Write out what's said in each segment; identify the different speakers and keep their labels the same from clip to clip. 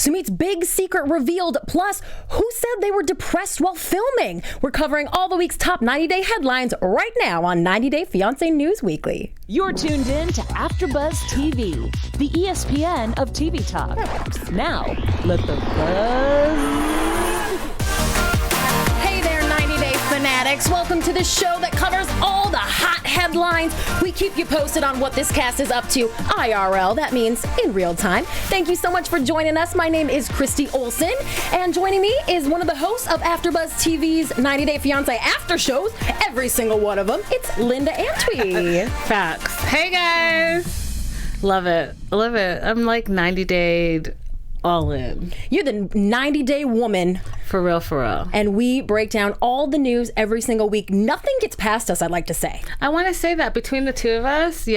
Speaker 1: Sumeet's big secret revealed. Plus, who said they were depressed while filming? We're covering all the week's top 90-day headlines right now on 90 Day Fiancé News Weekly.
Speaker 2: You're tuned in to AfterBuzz TV, the ESPN of TV talk. Now, let the buzz...
Speaker 1: Fanatics, welcome to the show that covers all the hot headlines. We keep you posted on what this cast is up to IRL. That means in real time. Thank you so much for joining us. My name is Christy Olsen, and joining me is one of the hosts of AfterBuzz TV's 90 Day Fiancé after shows. Every single one of them. It's Linda Antwi.
Speaker 3: Facts. Hey guys, love it. I'm like 90 day all in.
Speaker 1: You're the 90-day woman.
Speaker 3: For real.
Speaker 1: And we break down all the news every single week. Nothing gets past us, I'd like to say.
Speaker 3: I want to say that between the two of us,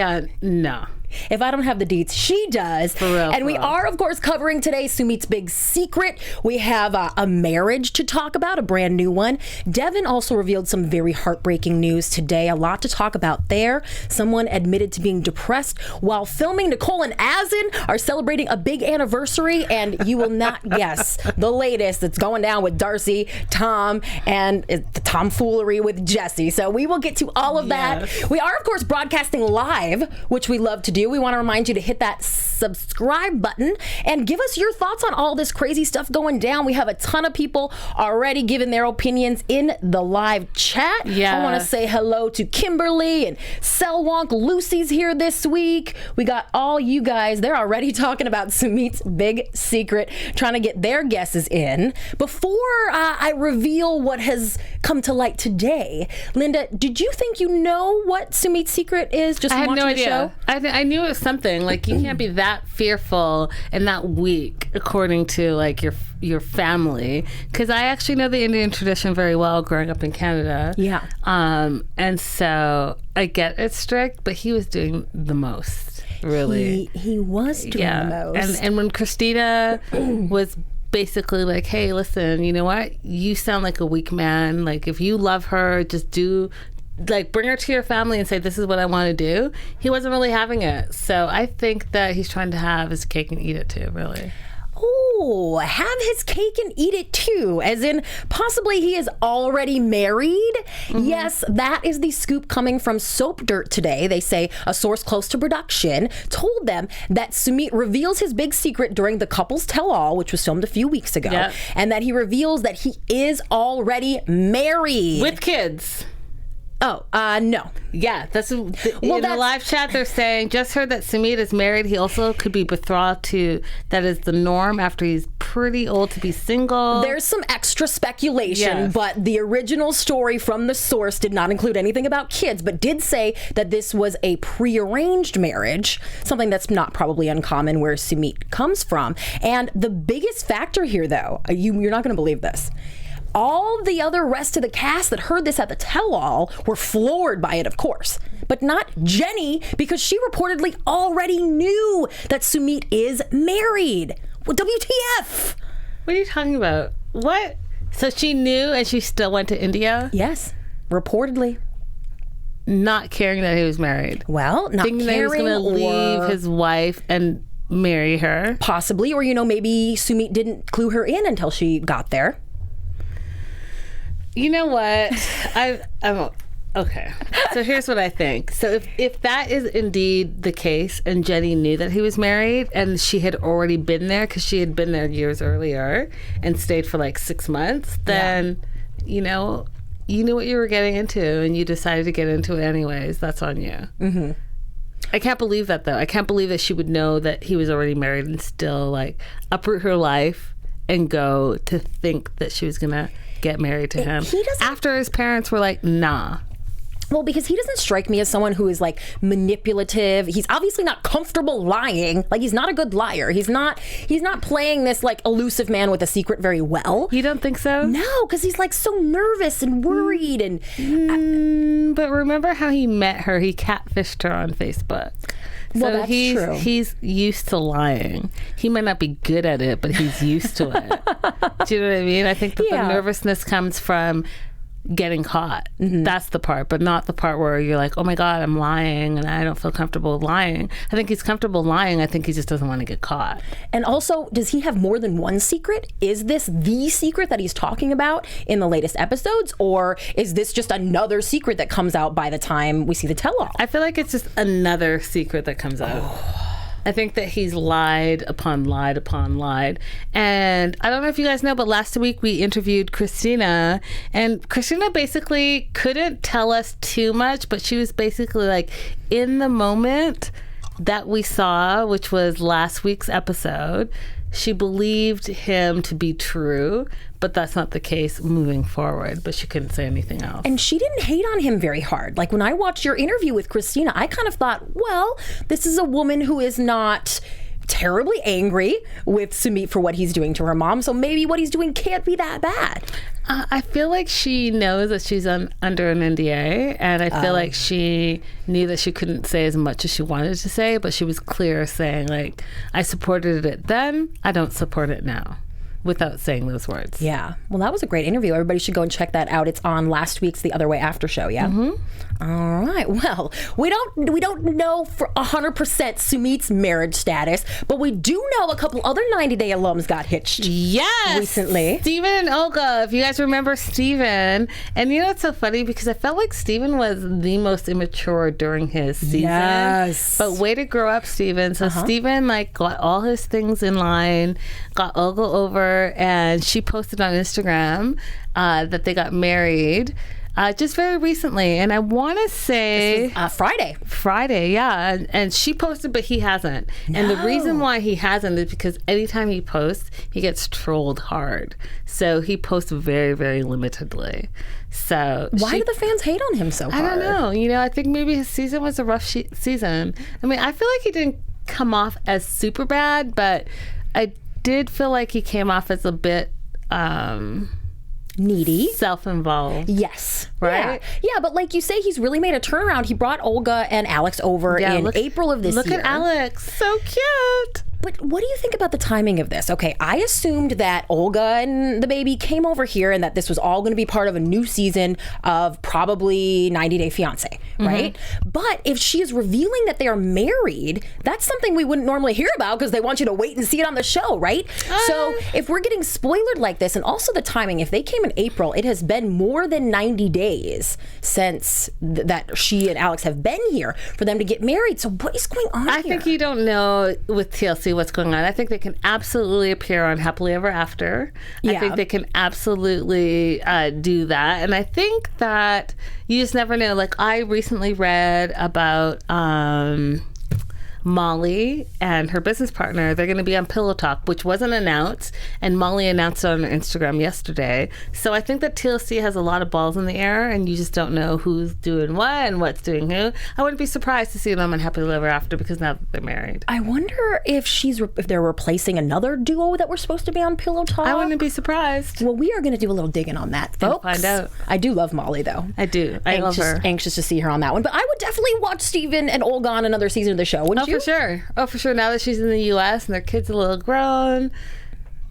Speaker 3: no.
Speaker 1: If I don't have the deets, she does.
Speaker 3: For real.
Speaker 1: And we are, of course, covering today Sumeet's big secret. We have a marriage to talk about, a brand new one. Deven also revealed some very heartbreaking news today. A lot to talk about there. Someone admitted to being depressed while filming. Nicole and Azan are celebrating a big anniversary, and you will not guess the latest that's going down with Darcy, Tom, and the tomfoolery with Jesse. So we will get to all of that. We are, of course, broadcasting live, which we love to do. We want to remind you to hit that subscribe button and give us your thoughts on all this crazy stuff going down. We have a ton of people already giving their opinions in the live chat.
Speaker 3: Yeah.
Speaker 1: I want to say hello to Kimberly and Selwonk. Lucy's here this week. We got all you guys. They're already talking about Sumeet's big secret, trying to get their guesses in. Before I reveal what has come to light today, Linda, did you think you know what Sumeet's secret is? Just
Speaker 3: I had
Speaker 1: watching
Speaker 3: no
Speaker 1: the
Speaker 3: idea.
Speaker 1: show?
Speaker 3: I knew it was something. Like, you can't be that fearful and that weak, according to like your family. Because I actually know the Indian tradition very well, growing up in Canada.
Speaker 1: Yeah.
Speaker 3: And so I get it's strict, but he was doing the most. Really,
Speaker 1: he was doing the most.
Speaker 3: And when Christina was basically like, hey, listen, you know what? You sound like a weak man. Like, if you love her, just bring her to your family and say, this is what I want to do. He wasn't really having it. So I think that he's trying to have his cake and eat it too, really.
Speaker 1: Oh, have his cake and eat it too, as in possibly he is already married. Mm-hmm. Yes, that is the scoop coming from Soap Dirt today. They say a source close to production told them that Sumeet reveals his big secret during the couple's tell-all, which was filmed a few weeks ago, and that he reveals that he is already married.
Speaker 3: With kids.
Speaker 1: Oh, no.
Speaker 3: Yeah, that's in the live chat. They're saying, just heard that Sumeet is married. He also could be betrothed to. That is the norm after he's pretty old to be single.
Speaker 1: There's some extra speculation, but the original story from the source did not include anything about kids, but did say that this was a prearranged marriage, something that's not probably uncommon where Sumeet comes from. And the biggest factor here, though, you're not going to believe this. All the other rest of the cast that heard this at the tell-all were floored by it, of course. But not Jenny, because she reportedly already knew that Sumeet is married. Well, WTF?
Speaker 3: What are you talking about? What? So she knew and she still went to India?
Speaker 1: Yes, reportedly.
Speaker 3: Not caring that he was married.
Speaker 1: Well, not
Speaker 3: thinking
Speaker 1: caring,
Speaker 3: that he was going to leave his wife and marry her.
Speaker 1: Possibly, or maybe Sumeet didn't clue her in until she got there.
Speaker 3: You know what? I'm okay. So here's what I think. So if that is indeed the case, and Jenny knew that he was married, and she had already been there because she had been there years earlier and stayed for like 6 months, then you knew what you were getting into, and you decided to get into it anyways. That's on you. Mm-hmm. I can't believe that, though. I can't believe that she would know that he was already married and still like uproot her life and go to think that she was gonna get married to him after his parents were like, nah.
Speaker 1: Well, because he doesn't strike me as someone who is like manipulative. He's obviously not comfortable lying. Like, he's not a good liar. He's not playing this like elusive man with a secret very well.
Speaker 3: You don't think so?
Speaker 1: No, because he's like so nervous and worried and.
Speaker 3: But remember how he met her? He catfished her on Facebook.
Speaker 1: Well,
Speaker 3: So
Speaker 1: that's true.
Speaker 3: He's used to lying. He might not be good at it, but he's used to it. Do you know what I mean? I think that the nervousness comes from getting caught. That's the part, but not the part where you're like, oh my God, I'm lying and I don't feel comfortable lying. I think he's comfortable lying. I think he just doesn't want to get caught.
Speaker 1: And also, does he have more than one secret? Is this the secret that he's talking about in the latest episodes? Or is this just another secret that comes out by the time we see the tell-all?
Speaker 3: I feel like it's just another secret that comes out. I think that he's lied upon lied upon lied. And I don't know if you guys know, but last week we interviewed Christina, and Christina basically couldn't tell us too much, but she was basically like, in the moment that we saw, which was last week's episode, she believed him to be true, but that's not the case moving forward. But she couldn't say anything else.
Speaker 1: And she didn't hate on him very hard. Like when I watched your interview with Christina, I kind of thought, well, this is a woman who is not terribly angry with Sumeet for what he's doing to her mom, so maybe what he's doing can't be that bad.
Speaker 3: I feel like she knows that she's under an NDA, and I feel like she knew that she couldn't say as much as she wanted to say, but she was clear saying, like, I supported it then, I don't support it now, without saying those words.
Speaker 1: Yeah. Well, that was a great interview. Everybody should go and check that out. It's on last week's The Other Way After show, yeah? All right. Well, we don't know for 100% Sumeet's marriage status, but we do know a couple other 90 Day alums got hitched.
Speaker 3: Yes.
Speaker 1: Recently.
Speaker 3: Steven and Olga, if you guys remember Steven. And you know what's so funny? Because I felt like Steven was the most immature during his season.
Speaker 1: Yes.
Speaker 3: But way to grow up, Steven. So Steven got all his things in line, got Olga over, and she posted on Instagram that they got married just very recently. And I want to say...
Speaker 1: This was,
Speaker 3: Friday, yeah. And she posted, but he hasn't. No. And the reason why he hasn't is because anytime he posts, he gets trolled hard. So he posts very, very limitedly. So
Speaker 1: why do the fans hate on him so hard?
Speaker 3: I don't know. You know, I think maybe his season was a rough season. I mean, I feel like he didn't come off as super bad, but I did feel like he came off as a bit
Speaker 1: needy,
Speaker 3: self-involved.
Speaker 1: Yes,
Speaker 3: right.
Speaker 1: Yeah, but like you say, he's really made a turnaround. He brought Olga and Alex over in April of this year.
Speaker 3: Look at Alex, so cute.
Speaker 1: But what do you think about the timing of this? Okay, I assumed that Olga and the baby came over here and that this was all going to be part of a new season of probably 90 Day Fiancé, right? But if she is revealing that they are married, that's something we wouldn't normally hear about because they want you to wait and see it on the show, right? So if we're getting spoilered like this, and also the timing, if they came in April, it has been more than 90 days since that she and Alex have been here for them to get married. So what is going on here?
Speaker 3: I think you don't know with TLC what's going on. I think they can absolutely appear on Happily Ever After. I think they can absolutely do that. And I think that you just never know. Like, I recently read about Molly and her business partner. They're going to be on Pillow Talk, which wasn't announced, and Molly announced it on her Instagram yesterday. So I think that TLC has a lot of balls in the air, and you just don't know who's doing what and what's doing who. I wouldn't be surprised to see them on Happily Ever After because now that they're married.
Speaker 1: I wonder if if they're replacing another duo that were supposed to be on Pillow Talk.
Speaker 3: I wouldn't be surprised.
Speaker 1: Well, we are going to do a little digging on that, folks.
Speaker 3: And find out.
Speaker 1: I do love Molly, though.
Speaker 3: I do. I love her.
Speaker 1: Anxious to see her on that one. But I would definitely watch Steven and Olga on another season of the show, wouldn't you?
Speaker 3: For sure. Oh, for sure. Now that she's in the U.S. and their kids are a little grown.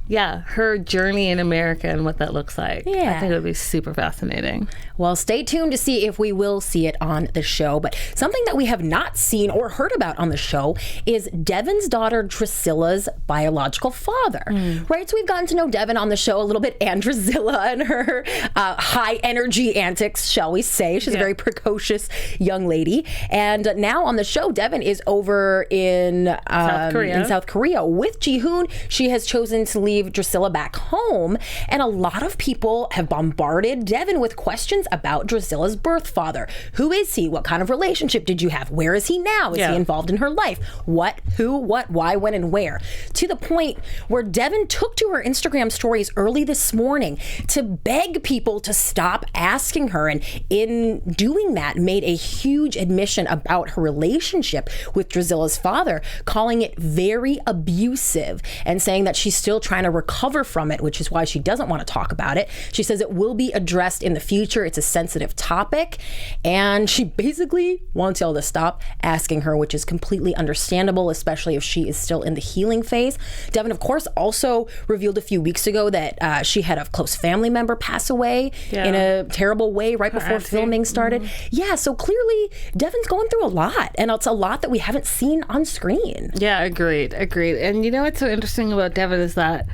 Speaker 3: Yeah, her journey in America and what that looks like.
Speaker 1: Yeah.
Speaker 3: I think it would be super fascinating.
Speaker 1: Well, stay tuned to see if we will see it on the show. But something that we have not seen or heard about on the show is Deven's daughter Drascilla's biological father. Right? So we've gotten to know Deven on the show a little bit, and Drascilla and her high energy antics, shall we say. She's a very precocious young lady. And now on the show, Deven is over in South Korea with Ji-hoon. She has chosen to leave Drascilla back home, and a lot of people have bombarded Deven with questions about Drascilla's birth father. Who is he? What kind of relationship did you have? Where is he now? Is he involved in her life? What, who, what, why, when, and where? To the point where Deven took to her Instagram stories early this morning to beg people to stop asking her, and in doing that made a huge admission about her relationship with Drascilla's father, calling it very abusive and saying that she's still trying trying to recover from it, which is why she doesn't want to talk about it. She says it will be addressed in the future. It's a sensitive topic. And she basically wants y'all to stop asking her, which is completely understandable, especially if she is still in the healing phase. Deven, of course, also revealed a few weeks ago that she had a close family member pass away in a terrible way right before filming started. Yeah, so clearly Deven's going through a lot, and it's a lot that we haven't seen on screen.
Speaker 3: Yeah, agreed. And you know what's so interesting about Deven is that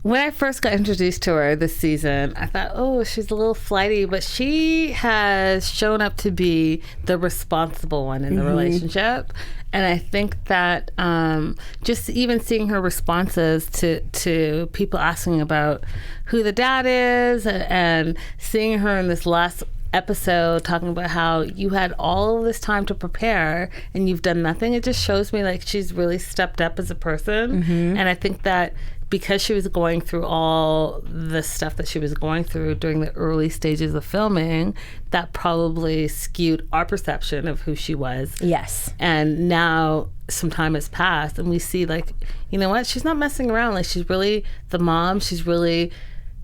Speaker 3: when I first got introduced to her this season, I thought, oh, she's a little flighty, but she has shown up to be the responsible one in the relationship. And I think that just even seeing her responses to people asking about who the dad is, and seeing her in this last episode talking about how you had all of this time to prepare and you've done nothing, it just shows me like she's really stepped up as a person. And I think that because she was going through all the stuff that she was going through during the early stages of filming, that probably skewed our perception of who she was.
Speaker 1: Yes.
Speaker 3: And now some time has passed and we see like, you know what, she's not messing around. Like, she's really the mom. She's really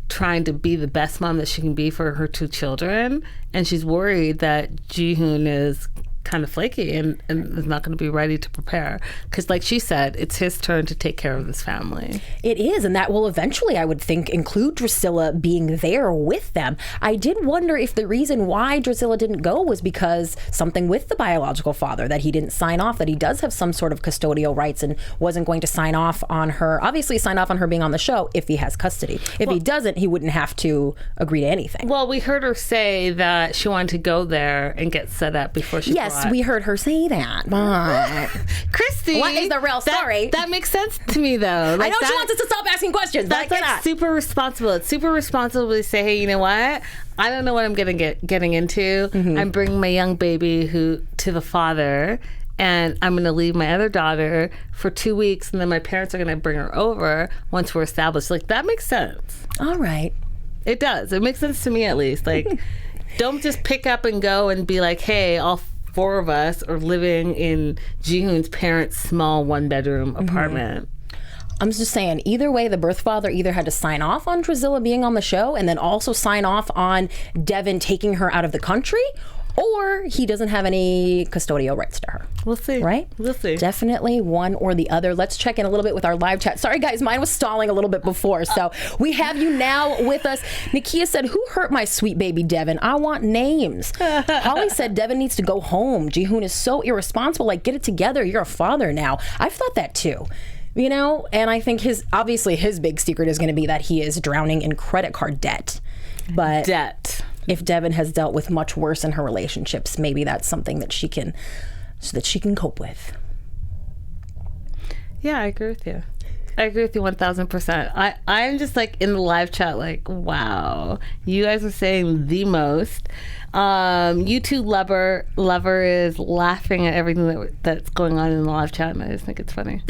Speaker 3: trying to be the best mom that she can be for her 2 children, and she's worried that Jihoon is kind of flaky and is not going to be ready to prepare, because like she said, it's his turn to take care of this family.
Speaker 1: It is, and that will eventually, I would think, include Drascilla being there with them. I did wonder if the reason why Drascilla didn't go was because something with the biological father, that he didn't sign off, that he does have some sort of custodial rights and wasn't going to sign off on her, obviously sign off on her being on the show if he has custody. If he doesn't, he wouldn't have to agree to anything.
Speaker 3: Well, we heard her say that she wanted to go there and get set up before she
Speaker 1: Yes, we heard her say that, but
Speaker 3: Christy,
Speaker 1: what is the real story?
Speaker 3: That makes sense to me, though.
Speaker 1: Like, I know she wants us to stop asking questions, but I
Speaker 3: that's
Speaker 1: cannot.
Speaker 3: Like super responsible. It's super responsible to say, hey, you know what? I don't know what I'm getting into. I'm bringing my young baby to the father, and I'm going to leave my other daughter for 2 weeks, and then my parents are going to bring her over once we're established. Like, that makes sense.
Speaker 1: All right.
Speaker 3: It does. It makes sense to me, at least. Like, don't just pick up and go and be like, hey, all 4 of us are living in Jihoon's parents' small 1-bedroom apartment.
Speaker 1: I'm just saying, either way, the birth father either had to sign off on Drascilla being on the show and then also sign off on Deven taking her out of the country, or he doesn't have any custodial rights to her.
Speaker 3: We'll see.
Speaker 1: Right?
Speaker 3: We'll see.
Speaker 1: Definitely one or the other. Let's check in a little bit with our live chat. Sorry, guys, mine was stalling a little bit before. So we have you now with us. Nakia said, who hurt my sweet baby Deven? I want names. Holly said, Deven needs to go home. Jihoon is so irresponsible. Like, get it together. You're a father now. I've thought that too. You know, and I think obviously his big secret is going to be that he is drowning in credit card debt. But if Deven has dealt with much worse in her relationships, maybe that's something that she can cope with.
Speaker 3: Yeah, I agree with you. I agree with you 1,000%. I'm just like in the live chat like, wow, you guys are saying the most. YouTube lover is laughing at everything that's going on in the live chat, and I just think it's funny.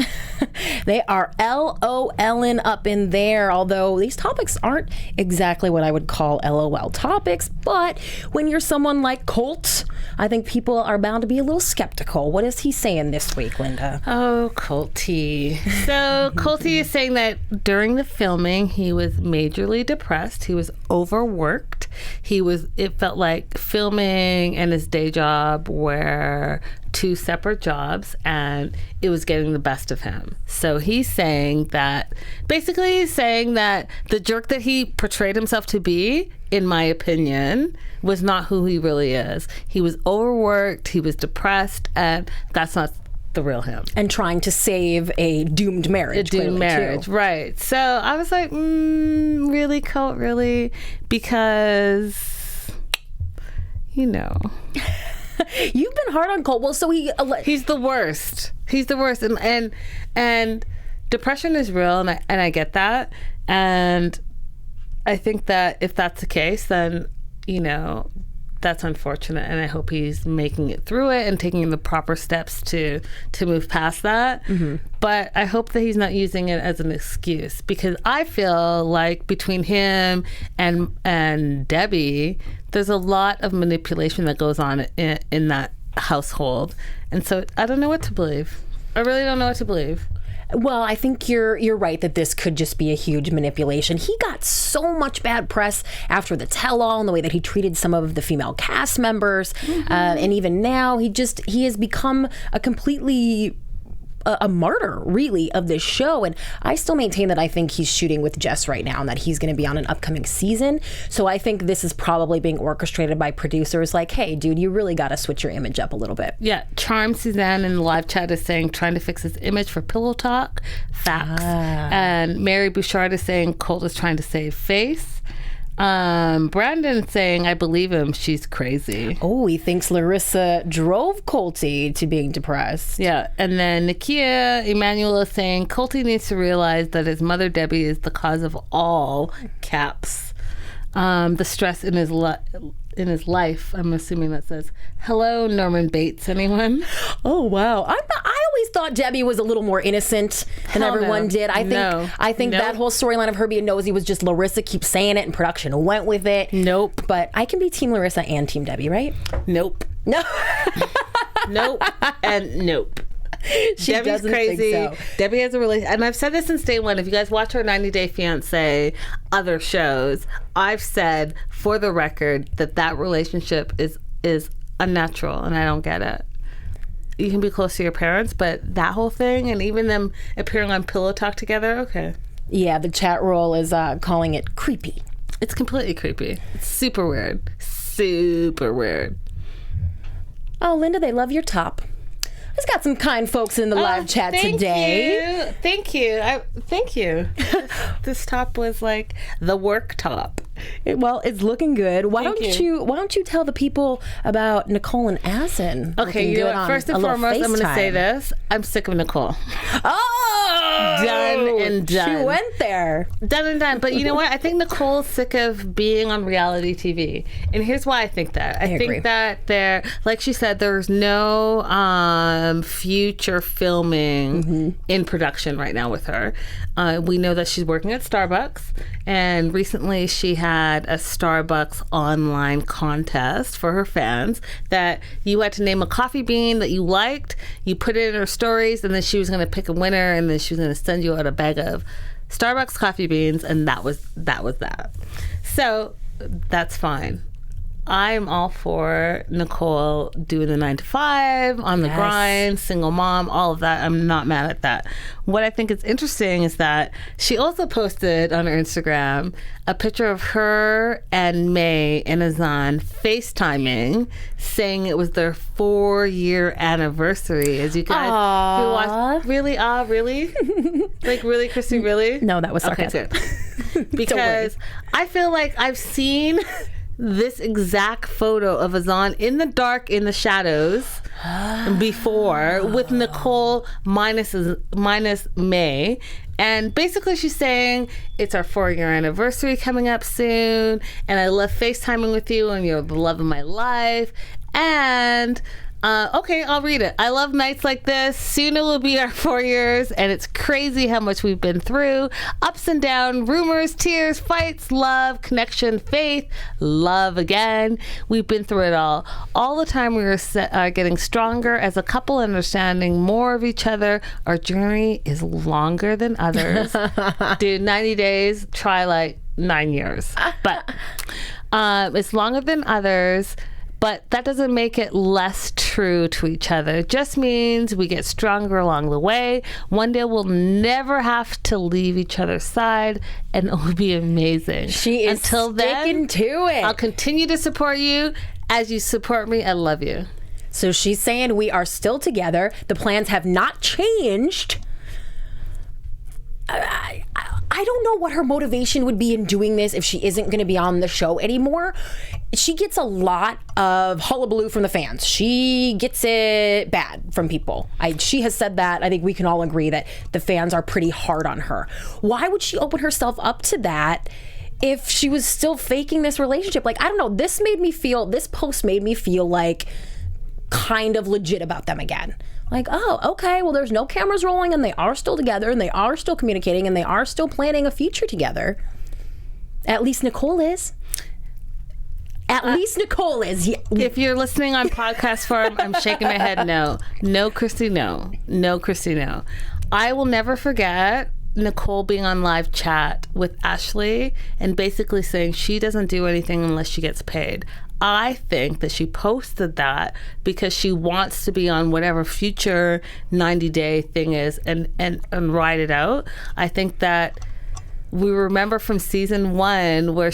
Speaker 1: They are LOLing up in there, although these topics aren't exactly what I would call LOL topics. But when you're someone like Colt, I think people are bound to be a little skeptical. What is he saying this week, Linda?
Speaker 3: Oh, Colty. So Colty is saying that during the filming, he was majorly depressed. He was overworked. It felt like filming and his day job were 2 separate jobs, and it was getting the best of him. So he's saying that the jerk that he portrayed himself to be, in my opinion, was not who he really is. He was overworked, he was depressed, and that's not the real him.
Speaker 1: And trying to save a doomed marriage.
Speaker 3: Right. So I was like, really, Colt, really? Because, you know.
Speaker 1: You've been hard on Colt. Well, so
Speaker 3: he's the worst. He's the worst. And depression is real, and I get that. And I think that if that's the case, then, you know, that's unfortunate, and I hope he's making it through it and taking the proper steps to move past that. But I hope that he's not using it as an excuse, because I feel like between him and Debbie, there's a lot of manipulation that goes on in that household, and so I don't know what to believe. I really don't know what to believe.
Speaker 1: Well, I think you're right that this could just be a huge manipulation. He got so much bad press after the tell-all and the way that he treated some of the female cast members, and even now he has become a completely a martyr, really, of this show. And I still maintain that I think he's shooting with Jess right now and that he's going to be on an upcoming season. So I think this is probably being orchestrated by producers like, hey, dude, you really got to switch your image up a little bit.
Speaker 3: Yeah. Charm Suzanne in the live chat is saying, trying to fix his image for Pillow Talk. Facts. And Mary Bouchard is saying, Colt is trying to save face. Brandon saying, I believe him, she's crazy.
Speaker 1: Oh, he thinks Larissa drove Colty to being depressed.
Speaker 3: Yeah. And then Nakia Emanuela saying, Colty needs to realize that his mother Debbie is the cause of all caps. The stress in his life. I'm assuming that says, hello, Norman Bates, anyone?
Speaker 1: Oh, wow. I always thought Debbie was a little more innocent than everyone did. I think that whole storyline of her being nosy was just Larissa keeps saying it and production went with it.
Speaker 3: Nope.
Speaker 1: But I can be Team Larissa and Team Debbie, right?
Speaker 3: Nope.
Speaker 1: No.
Speaker 3: Nope. And nope. Debbie's crazy. So. Debbie has a relationship, and I've said this since day one. If you guys watch her 90 Day Fiancé other shows, I've said for the record that relationship is unnatural, and I don't get it. You can be close to your parents, but that whole thing, and even them appearing on Pillow Talk together, okay.
Speaker 1: Yeah, the chat roll is calling it creepy.
Speaker 3: It's completely creepy. It's super weird. Super weird.
Speaker 1: Oh, Linda, they love your top. It's got some kind folks in the live chat today.
Speaker 3: Thank you. Thank you. This top was like the work top.
Speaker 1: Well, it's looking good. Why don't you tell the people about Nicole and Azan?
Speaker 3: Okay, first and foremost, I'm going to say this. I'm sick of Nicole.
Speaker 1: Oh!
Speaker 3: Done and done.
Speaker 1: She went there.
Speaker 3: Done and done. But you know what? I think Nicole's sick of being on reality TV. And here's why I think that. I think that like she said, there's no future filming in production right now with her. We know that she's working at Starbucks. And recently she had a Starbucks online contest for her fans that you had to name a coffee bean that you liked. You put it in her stories, and then she was going to pick a winner, and then she was going to send you out a bag of Starbucks coffee beans, and that was that. So that's fine. I'm all for Nicole doing the 9 to 5, on the grind, single mom, all of that. I'm not mad at that. What I think is interesting is that she also posted on her Instagram a picture of her and May and Azan FaceTiming, saying it was their 4-year anniversary. As you guys watch, really? Like, really, Christy, really?
Speaker 1: No, that was sarcasm.
Speaker 3: Okay, because I feel like I've seen this exact photo of Azan in the dark, in the shadows, before, with Nicole minus May. And basically she's saying, it's our 4-year anniversary coming up soon, and I love FaceTiming with you, and you're the love of my life. And okay, I'll read it. I love nights like this. Soon it will be our 4 years, and it's crazy how much we've been through. Ups and downs, rumors, tears, fights, love, connection, faith, love again. We've been through it all. All the time we are getting stronger as a couple, understanding more of each other. Our journey is longer than others. Dude, 90 days, try like 9 years. But it's longer than others. But that doesn't make it less true to each other. It just means we get stronger along the way. One day we'll never have to leave each other's side, and it will be amazing.
Speaker 1: She is sticking to it.
Speaker 3: I'll continue to support you as you support me. I love you.
Speaker 1: So she's saying we are still together. The plans have not changed. I don't know what her motivation would be in doing this if she isn't going to be on the show anymore. She gets a lot of hullabaloo from the fans. She gets it bad from people. She has said that. I think we can all agree that the fans are pretty hard on her. Why would she open herself up to that if she was still faking this relationship? Like, I don't know. This post made me feel like kind of legit about them again. Like, oh, okay, well, there's no cameras rolling, and they are still together, and they are still communicating, and they are still planning a future together. At least Nicole is. At least Nicole is. Yeah.
Speaker 3: If you're listening on podcast form, I'm shaking my head no. No, Christy, no. No, Christy, no. I will never forget Nicole being on live chat with Ashley and basically saying she doesn't do anything unless she gets paid. I think that she posted that because she wants to be on whatever future 90-day thing is and ride it out. I think that we remember from season 1 where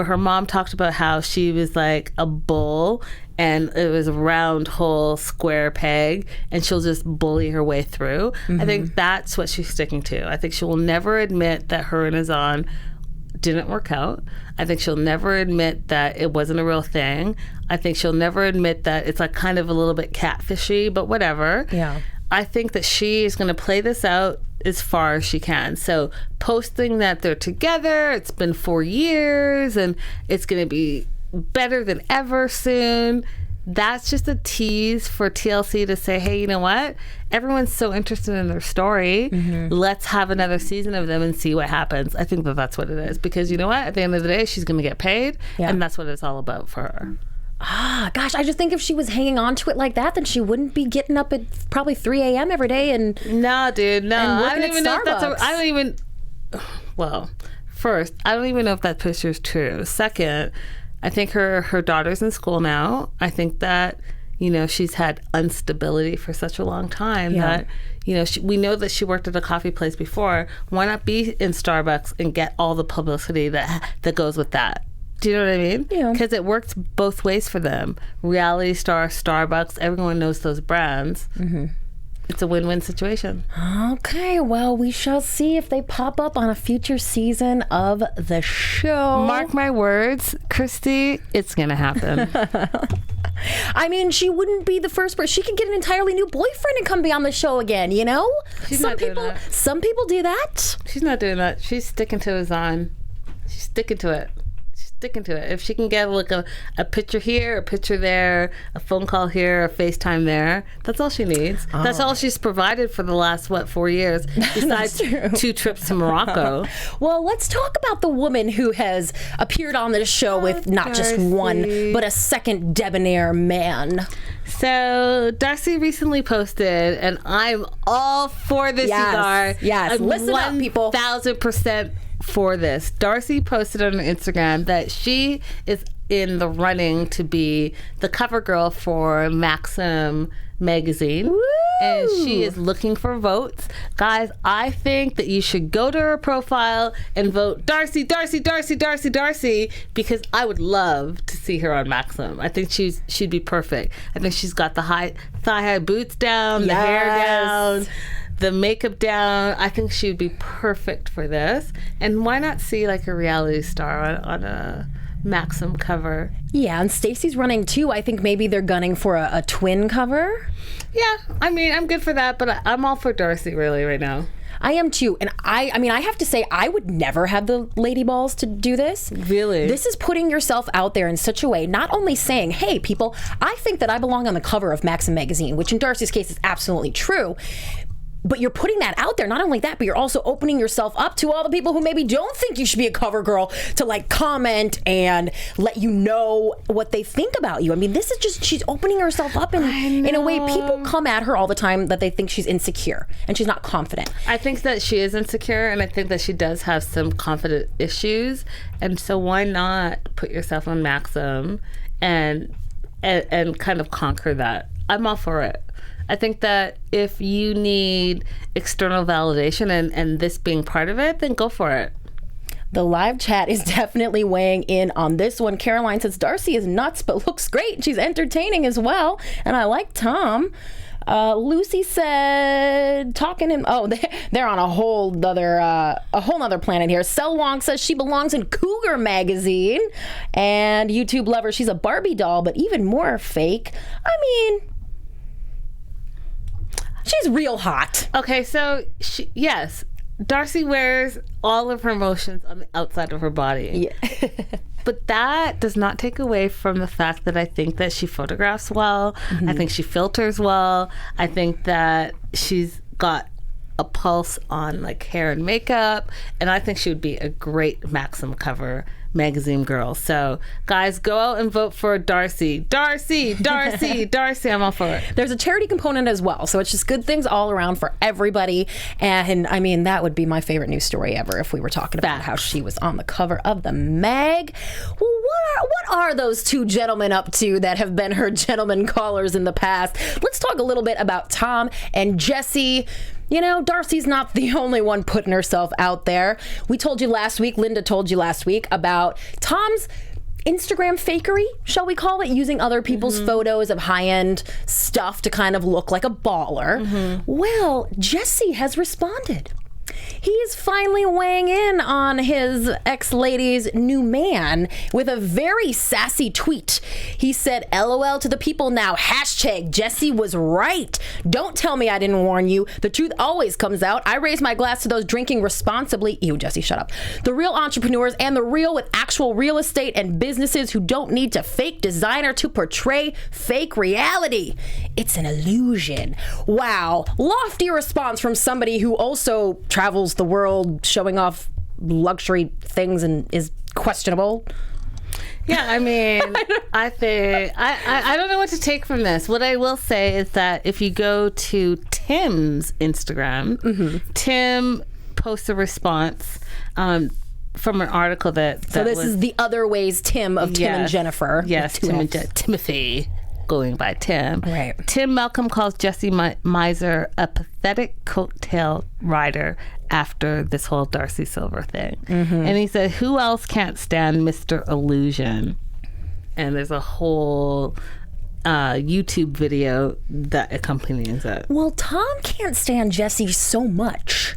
Speaker 3: her mom talked about how she was like a bull and it was a round hole square peg and she'll just bully her way through. I think that's what she's sticking to. I think she will never admit that her and Azan didn't work out. I think she'll never admit that it wasn't a real thing. I think she'll never admit that it's like kind of a little bit catfishy, but whatever.
Speaker 1: Yeah.
Speaker 3: I think that she is going to play this out as far as she can. So posting that they're together, it's been 4 years and it's going to be better than ever soon. That's just a tease for TLC to say, hey, you know what? Everyone's so interested in their story. Let's have another season of them and see what happens. I think that that's what it is. Because you know what? At the end of the day, she's going to get paid. And that's what it's all about for her.
Speaker 1: Ah, gosh, I just think if she was hanging on to it like that, then she wouldn't be getting up at probably 3 a.m. every day and
Speaker 3: no, dude, no.
Speaker 1: I don't even know if that's
Speaker 3: I don't even. Well, first, I don't even know if that picture is true. Second, I think her daughter's in school now. I think that, you know, she's had instability for such a long time that, you know, we know that she worked at a coffee place before. Why not be in Starbucks and get all the publicity that goes with that? Do you know what I mean?
Speaker 1: Yeah.
Speaker 3: Because it works both ways for them. Reality star, Starbucks, everyone knows those brands. It's a win-win situation.
Speaker 1: Okay, well, we shall see if they pop up on a future season of the show.
Speaker 3: Mark my words, Christy, it's going to happen.
Speaker 1: I mean, she wouldn't be the first person. She could get an entirely new boyfriend and come be on the show again, you know? Some people do that.
Speaker 3: She's not doing that. She's sticking to Azan. She's sticking to it. If she can get like a picture here, a picture there, a phone call here, a FaceTime there, that's all she needs. That's all she's provided for the last, 4 years, besides 2 trips to Morocco.
Speaker 1: Well, let's talk about the woman who has appeared on this show with not just one, but a second debonair man.
Speaker 3: So Darcy recently posted, and I'm all for this,
Speaker 1: Yes, listen up, people.
Speaker 3: 1,000% for this. Darcy posted on Instagram that she is in the running to be the cover girl for Maxim magazine. Woo! And she is looking for votes. Guys, I think that you should go to her profile and vote Darcy, Darcy, Darcy, Darcy, Darcy, because I would love to see her on Maxim. I think she'd be perfect. I think she's got the thigh-high boots down, the hair down, the makeup down. I think she would be perfect for this. And why not see like a reality star on a Maxim cover?
Speaker 1: Yeah, and Stacey's running too. I think maybe they're gunning for a twin cover.
Speaker 3: Yeah, I mean, I'm good for that, but I'm all for Darcy really right now.
Speaker 1: I am too. And I mean, I have to say, I would never have the lady balls to do this.
Speaker 3: Really?
Speaker 1: This is putting yourself out there in such a way, not only saying, hey, people, I think that I belong on the cover of Maxim magazine, which in Darcy's case is absolutely true. But you're putting that out there. Not only that, but you're also opening yourself up to all the people who maybe don't think you should be a cover girl to like comment and let you know what they think about you. I mean, this is just, she's opening herself up in a way. People come at her all the time that they think she's insecure and she's not confident.
Speaker 3: I think that she is insecure, and I think that she does have some confident issues. And so why not put yourself on Maxim and kind of conquer that? I'm all for it. I think that if you need external validation and this being part of it, then go for it.
Speaker 1: The live chat is definitely weighing in on this one. Caroline says, Darcy is nuts, but looks great. She's entertaining as well. And I like Tom. Lucy said, they're on a whole nother planet here. Sel Wong says she belongs in Cougar magazine. And YouTube lover, she's a Barbie doll, but even more fake. I mean, she's real hot.
Speaker 3: Okay, so yes, Darcy wears all of her emotions on the outside of her body. Yeah. But that does not take away from the fact that I think that she photographs well. I think she filters well. I think that she's got a pulse on like hair and makeup, and I think she would be a great Maxim cover magazine girl. So guys, go out and vote for Darcy. Darcy. I'm all for it.
Speaker 1: There's a charity component as well, so it's just good things all around for everybody. And I mean, that would be my favorite news story ever if we were talking about how she was on the cover of the mag. Well, what are those two gentlemen up to that have been her gentleman callers in the past? Let's talk a little bit about Tom and Jessie. You know, Darcy's not the only one putting herself out there. We told you last week, Linda told you last week about Tom's Instagram fakery, shall we call it, using other people's photos of high-end stuff to kind of look like a baller. Well, Jessie has responded. He is finally weighing in on his ex-lady's new man with a very sassy tweet. He said, LOL to the people now, hashtag Jessie was right. Don't tell me I didn't warn you. The truth always comes out. I raise my glass to those drinking responsibly. Ew, Jessie, shut up. The real entrepreneurs and the real with actual real estate and businesses who don't need to fake designer to portray fake reality. It's an illusion. Wow. Lofty response from somebody who also travels the world showing off luxury things and is questionable.
Speaker 3: Yeah, I mean, I think I don't know what to take from this. What I will say is that if you go to Tim's Instagram, Tim posts a response from an article that
Speaker 1: so this is the other ways Tim of Tim and Jennifer.
Speaker 3: Yes, Timothy. Going by Tim.
Speaker 1: Right.
Speaker 3: Tim Malcolm calls Jessie Miser a pathetic coattail rider after this whole Darcy Silver thing. And he said, who else can't stand Mr. Illusion? And there's a whole YouTube video that accompanies it.
Speaker 1: Well, Tom can't stand Jessie so much.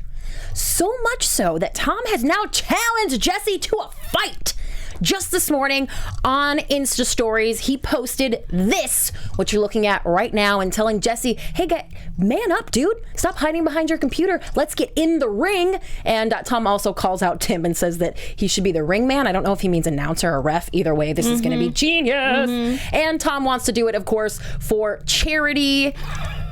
Speaker 1: So much so that Tom has now challenged Jessie to a fight. Just this morning on Insta Stories, he posted this, what you're looking at right now, and telling Jessie, hey, man up, dude. Stop hiding behind your computer. Let's get in the ring. And Tom also calls out Tim and says that he should be the ring man. I don't know if he means announcer or ref. Either way, this is going to be genius. And Tom wants to do it, of course, for charity.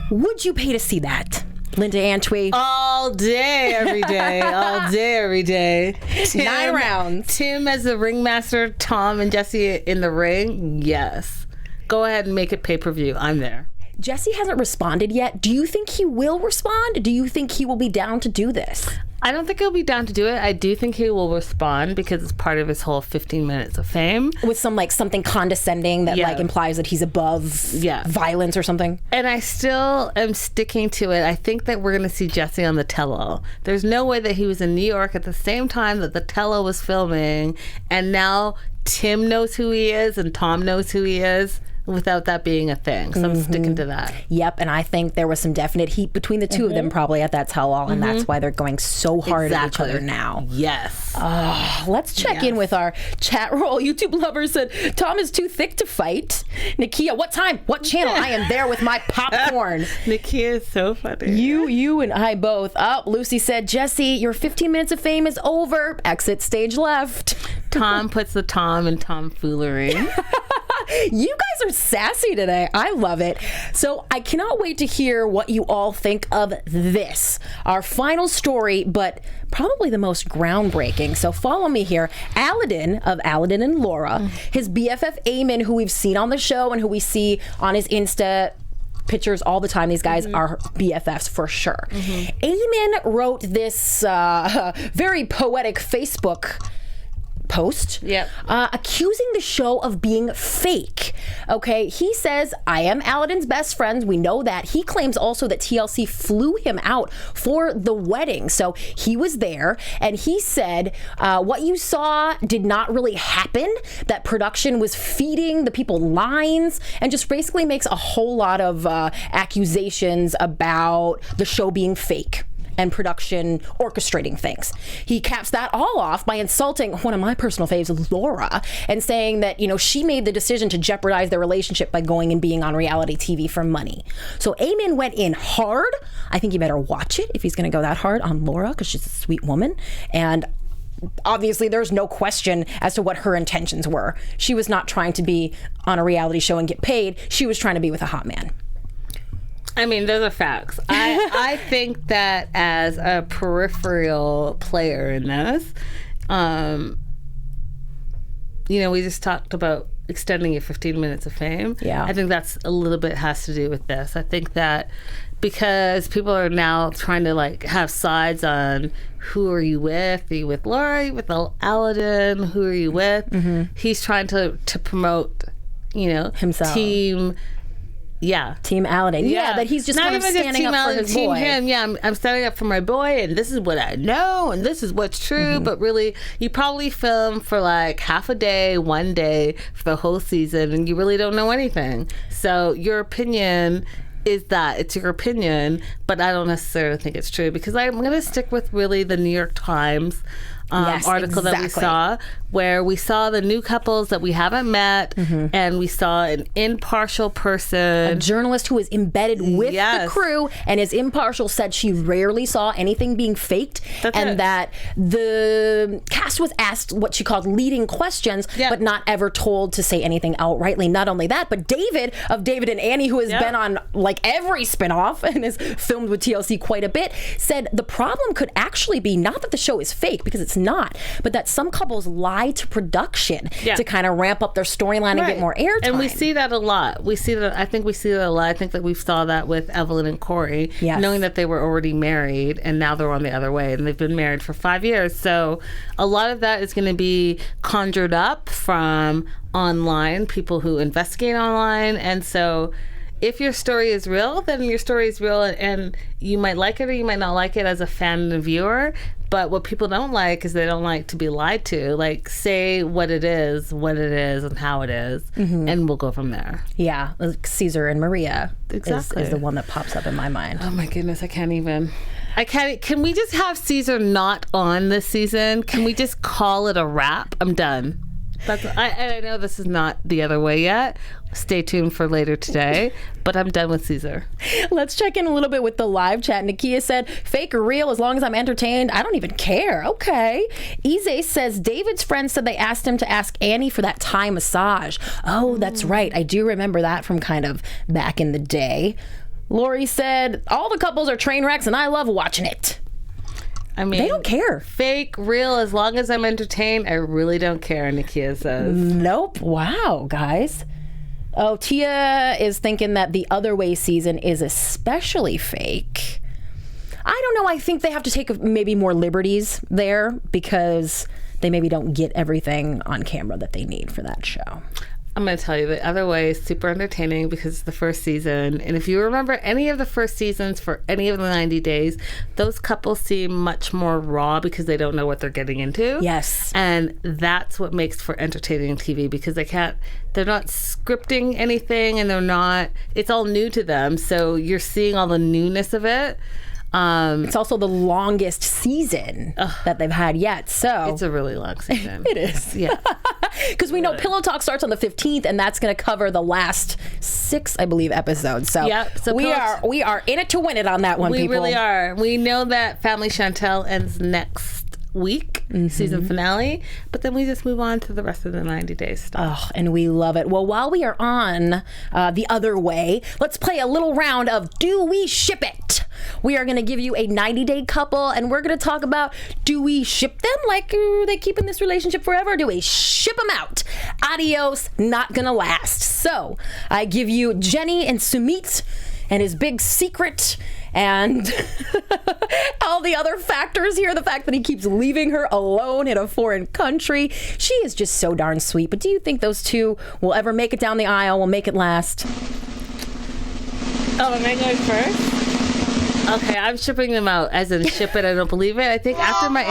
Speaker 1: Would you pay to see that? Linda Antwi.
Speaker 3: All day, every day. All day, every day.
Speaker 1: 9 rounds.
Speaker 3: Tim as the ringmaster, Tom and Jessie in the ring. Yes. Go ahead and make it pay-per-view. I'm there.
Speaker 1: Jessie hasn't responded yet. Do you think he will respond? Do you think he will be down to do this?
Speaker 3: I don't think he'll be down to do it. I do think he will respond because it's part of his whole 15 minutes of fame.
Speaker 1: With some something condescending that implies that he's above violence or something.
Speaker 3: And I still am sticking to it. I think that we're going to see Jessie on the tello. There's no way that he was in New York at the same time that the tello was filming, and now Tim knows who he is and Tom knows who he is, without that being a thing. So I'm sticking to that.
Speaker 1: Yep, and I think there was some definite heat between the two of them probably at that tell-all, and that's why they're going so hard at each other now.
Speaker 3: Yes.
Speaker 1: Let's check in with our chat roll. YouTube Lover said, Tom is too thick to fight. Nakia, what time? What channel? I am there with my popcorn.
Speaker 3: Nakia is so funny.
Speaker 1: You and I both. Lucy said, Jessie, your 15 minutes of fame is over. Exit stage left.
Speaker 3: Tom puts the Tom in tomfoolery.
Speaker 1: You guys are sassy today. I love it. So I cannot wait to hear what you all think of this. Our final story, but probably the most groundbreaking. So follow me here. Aladdin of Aladdin and Laura, his BFF Eamon, who we've seen on the show and who we see on his Insta pictures all the time. These guys are BFFs for sure. Eamon wrote this very poetic Facebook post accusing the show of being fake. Okay, he says, I am Aladdin's best friend. We know that. He claims also that TLC flew him out for the wedding. So he was there, and he said what you saw did not really happen, that production was feeding the people lines, and just basically makes a whole lot of accusations about the show being fake and production orchestrating things. He caps that all off by insulting one of my personal faves, Laura, and saying that, she made the decision to jeopardize their relationship by going and being on reality TV for money. So Eamon went in hard. I think you better watch it if he's going to go that hard on Laura, because she's a sweet woman. And obviously there's no question as to what her intentions were. She was not trying to be on a reality show and get paid. She was trying to be with a hot man.
Speaker 3: I mean, those are facts. I think that as a peripheral player in this, we just talked about extending your 15 minutes of fame.
Speaker 1: Yeah.
Speaker 3: I think that's a little bit has to do with this. I think that because people are now trying to like have sides on who are you with? Are you with Laura? Are you with Aladdin? Who are you with? Mm-hmm. He's trying to promote,
Speaker 1: himself.
Speaker 3: Team
Speaker 1: Aladdin. Yeah, that he's just
Speaker 3: not
Speaker 1: kind of standing up for his boy.
Speaker 3: Him. Yeah, I'm standing up for my boy, and this is what I know, and this is what's true. Mm-hmm. But really, you probably film for like half a day, 1 day for the whole season, and you really don't know anything. So your opinion is that it's your opinion, but I don't necessarily think it's true, because I'm going to stick with really the New York Times article that we saw, where we saw the new couples that we haven't met, and we saw an impartial person,
Speaker 1: a journalist who is embedded with the crew, and is impartial, said she rarely saw anything being faked. That the cast was asked what she called leading questions, but not ever told to say anything outrightly. Not only that, but David of David and Annie, who has been on like every spinoff and has filmed with TLC quite a bit, said the problem could actually be not that the show is fake, because it's not, but that some couples lie to production to kind of ramp up their storyline and get more airtime.
Speaker 3: And we see that a lot. I think we see that a lot. I think that we saw that with Evelyn and Corey, knowing that they were already married and now they're on the other way, and they've been married for 5 years. So a lot of that is going to be conjured up from online, people who investigate online. And so if your story is real, then your story is real, and you might like it or you might not like it as a fan and viewer. But what people don't like is they don't like to be lied to. Like, say what it is, and how it is, and we'll go from there.
Speaker 1: Yeah, Caesar and Maria is the one that pops up in my mind.
Speaker 3: Oh my goodness, I can't even. Can we just have Caesar not on this season? Can we just call it a wrap? I'm done. I know this is not the other way yet. Stay tuned for later today, but I'm done with Caesar.
Speaker 1: Let's check in a little bit with the live chat. Nakia said, fake or real, as long as I'm entertained, I don't even care. Okay. Ize says, David's friend said they asked him to ask Annie for that Thai massage. Oh, that's right. I do remember that from kind of back in the day. Lori said, all the couples are train wrecks and I love watching it.
Speaker 3: I mean,
Speaker 1: they don't care.
Speaker 3: Fake, real, as long as I'm entertained, I really don't care, Nakia says.
Speaker 1: Nope. Wow, guys. Oh, Tia is thinking that the Other Way season is especially fake. I don't know. I think they have to take maybe more liberties there, because they maybe don't get everything on camera that they need for that show.
Speaker 3: I'm going to tell you, The Other Way is super entertaining because it's the first season. And if you remember any of the first seasons for any of the 90 days, those couples seem much more raw because they don't know what they're getting into.
Speaker 1: Yes.
Speaker 3: And that's what makes for entertaining TV, because they're not scripting anything, and it's all new to them. So you're seeing all the newness of it.
Speaker 1: It's also the longest season that they've had yet. So
Speaker 3: it's a really long season.
Speaker 1: It is.
Speaker 3: Yeah.
Speaker 1: Because we know Pillow Talk starts on the 15th, and that's going to cover the last 6, I believe, episodes. So,
Speaker 3: so
Speaker 1: we are in it to win it on that one,
Speaker 3: people. We really are. We know that Family Chantel ends next week, season finale, but then we just move on to the rest of the 90 days stuff.
Speaker 1: Oh, and we love it. Well, while we are on The Other Way, let's play a little round of Do We Ship It? We are going to give you a 90-day couple, and we're going to talk about, do we ship them? Like, are they keeping this relationship forever? Do we ship them out? Adios, not going to last. So I give you Jenny and Sumeet and his big secret, and all the other factors here. The fact that he keeps leaving her alone in a foreign country. She is just so darn sweet. But do you think those two will ever make it down the aisle, will make it last?
Speaker 3: Oh, am I going first? Okay, I'm shipping them out, as in ship it, I don't believe it. I think after my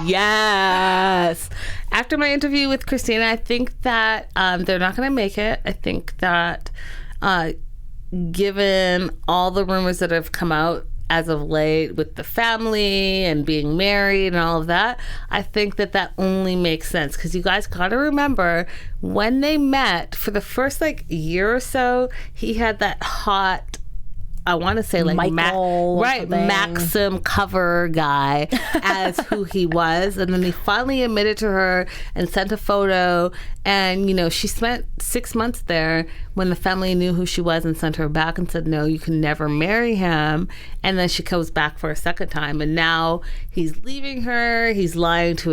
Speaker 3: yes. After my interview with Christina, I think that they're not going to make it. I think that given all the rumors that have come out as of late with the family and being married and all of that, I think that only makes sense, because you guys got to remember, when they met for the first year or so, he had that hot I want to say like
Speaker 1: Michael
Speaker 3: Maxim cover guy as who he was. And then he finally admitted to her and sent a photo. And, you know, she spent 6 months there when the family knew who she was and sent her back and said, no, you can never marry him. And then she goes back for a second time. And now he's leaving her. He's lying to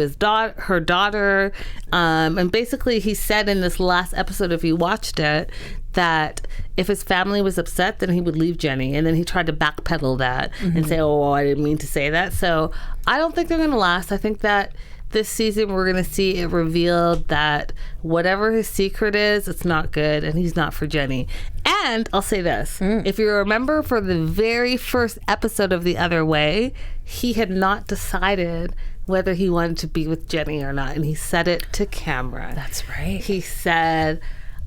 Speaker 3: her daughter. And basically he said in this last episode, if you watched it, that if his family was upset, then he would leave Jenny. And then he tried to backpedal that and say, oh, I didn't mean to say that. So I don't think they're going to last. I think that this season we're going to see it revealed that whatever his secret is, it's not good and he's not for Jenny. And I'll say this. If you remember for the very first episode of The Other Way, he had not decided whether he wanted to be with Jenny or not. And he said it to camera.
Speaker 1: That's right.
Speaker 3: He said,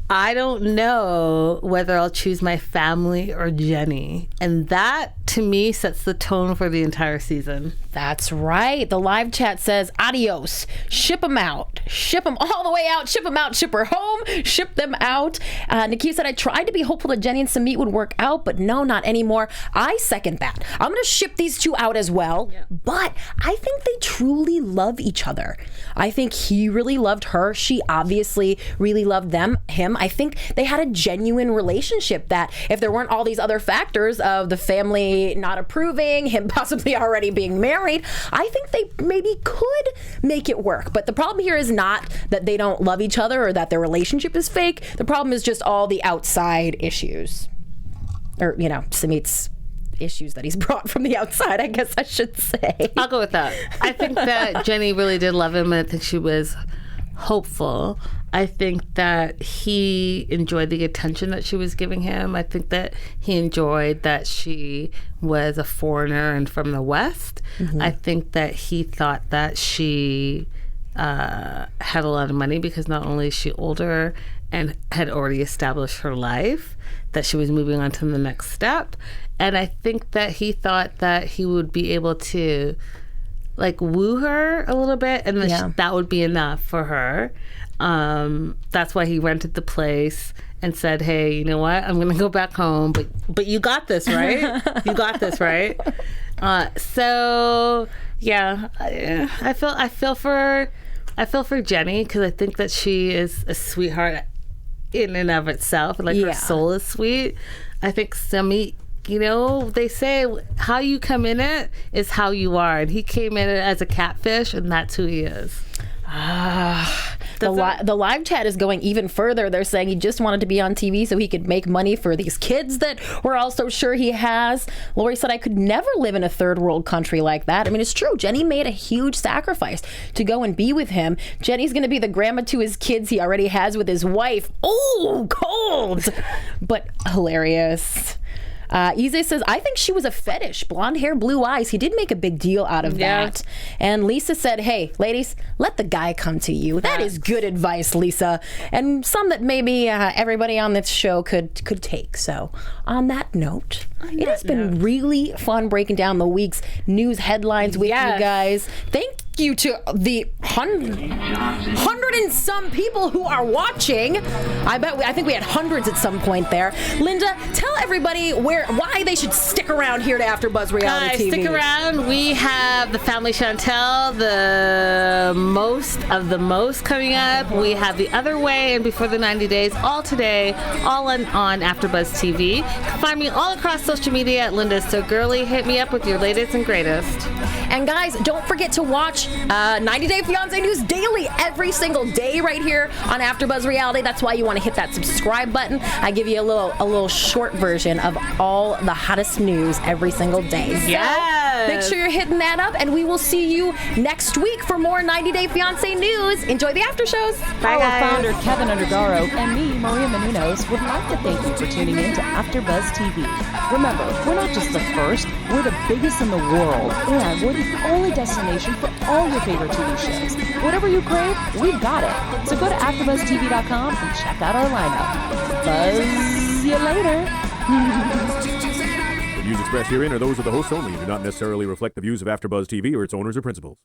Speaker 3: I don't know whether I'll choose my family or Jenny. And that, to me, sets the tone for the entire season.
Speaker 1: That's right. The live chat says, adios. Ship them out. Ship them all the way out. Ship them out. Ship her home. Ship them out. Nikki said, I tried to be hopeful that Jenny and Sumeet would work out, but no, not anymore. I second that. I'm going to ship these two out as well. Yeah. But I think they truly love each other. I think he really loved her. She obviously really loved him. I think they had a genuine relationship that if there weren't all these other factors of the family not approving, him possibly already being married, I think they maybe could make it work. But the problem here is not that they don't love each other or that their relationship is fake. The problem is just all the outside issues. Or, you know, Sumeet's issues that he's brought from the outside, I guess I should say.
Speaker 3: I'll go with that. I think that Jenny really did love him, and I think she was hopeful. I think that he enjoyed the attention that she was giving him. I think that he enjoyed that she was a foreigner and from the West. I think that he thought that she had a lot of money because not only is she older and had already established her life, that she was moving on to the next step. And I think that he thought that he would be able to like woo her a little bit, and then that would be enough for her. That's why he rented the place and said, hey, you know what, I'm gonna go back home, but you got this, right? You got this, right? So yeah, I feel for Jenny, because I think that she is a sweetheart in and of itself. Like her soul is sweet. I think Sumeet, you know, they say how you come in it is how you are. And he came in it as a catfish, and that's who he is.
Speaker 1: The live chat is going even further. They're saying he just wanted to be on TV so he could make money for these kids that we're also sure he has. Lori said, I could never live in a third world country like that. I mean, it's true. Jenny made a huge sacrifice to go and be with him. Jenny's going to be the grandma to his kids he already has with his wife. Oh, cold, but hilarious. Ize says, I think she was a fetish. Blonde hair, blue eyes. He did make a big deal out of that. And Lisa said, hey, ladies, let the guy come to you. That is good advice, Lisa. And some that maybe everybody on this show could take. So on that note, it has been really fun breaking down the week's news headlines with you guys. Thank you to the hundred and some people who are watching. I think we had hundreds at some point there. Linda, tell everybody why they should stick around here to AfterBuzz Reality TV.
Speaker 3: Stick around. We have the Family Chantel, the most of the most coming up. We have The Other Way and Before the 90 Days, all today, all on AfterBuzz TV. Find me all across social media at Linda So Girly. Hit me up with your latest and greatest.
Speaker 1: And guys, don't forget to watch 90 Day Fiancé News daily every single day right here on AfterBuzz Reality. That's why you want to hit that subscribe button. I give you a little short version of all the hottest news every single day. So make sure you're hitting that up, and we will see you next week for more 90 Day Fiancé news. Enjoy the after shows.
Speaker 2: Our founder, Keven Undergaro, and me, Maria Menounos, would like to thank you for tuning in to AfterBuzz TV. Remember, we're not just the first, we're the biggest in the world, and we're the only destination for all your favorite TV shows. Whatever you crave, we've got it. So go to AfterBuzzTV.com and check out our lineup. Buzz you later.
Speaker 4: The views expressed herein are those of the hosts only and do not necessarily reflect the views of AfterBuzz TV or its owners or principals.